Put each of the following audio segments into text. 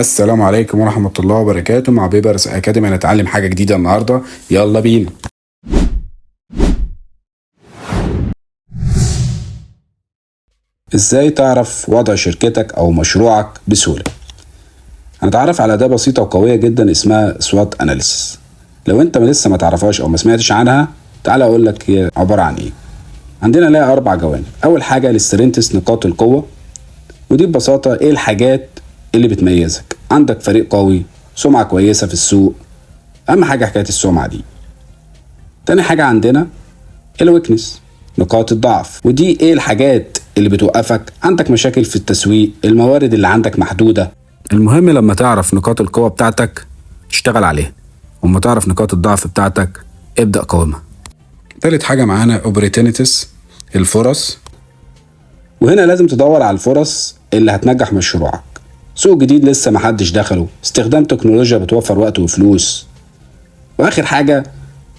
السلام عليكم ورحمة الله وبركاته. مع بيبرس أكاديمي هنتعلم حاجة جديدة النهاردة، يلا بينا. ازاي تعرف وضع شركتك أو مشروعك بسهولة؟ هنتعرف على أداة بسيطة وقوية جدا اسمها سوات أناليسيس. لو انت لسه ما تعرفهاش أو ما سمعتش عنها، تعالى أقول لك هي عبارة عن ايه. عندنا لها 4 جوانب. أول حاجة السترينثs، نقاط القوة، ودي ببساطة ايه الحاجات اللي بتميزك. عندك فريق قوي، سمعة كويسة في السوق، اهم حاجة حكاية السمعة دي. تاني حاجة عندنا الويكنس، نقاط الضعف، ودي ايه الحاجات اللي بتوقفك. عندك مشاكل في التسويق، الموارد اللي عندك محدودة. المهم لما تعرف نقاط القوة بتاعتك تشتغل عليها، وما تعرف نقاط الضعف بتاعتك ابدأ قاومها. تالت حاجة معانا opportunities، الفرص، وهنا لازم تدور على الفرص اللي هتنجح مشروعك. سوق جديد لسه محدش دخله، استخدام تكنولوجيا بتوفر وقت وفلوس. واخر حاجة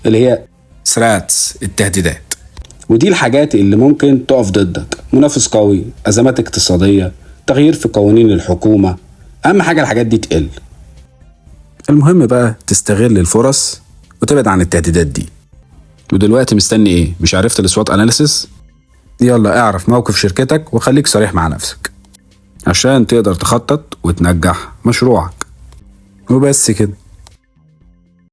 اللي هي threats، التهديدات، ودي الحاجات اللي ممكن تقف ضدك. منافس قوي، ازمات اقتصادية، تغيير في قوانين الحكومة. اهم حاجة الحاجات دي تقل. المهم بقى تستغل الفرص وتبعد عن التهديدات دي. ودلوقتي مستني ايه؟ مش عرفت السوات اناليسيس؟ يلا اعرف موقف شركتك وخليك صريح مع نفسك عشان تقدر تخطط وتنجح مشروعك. وبس كده.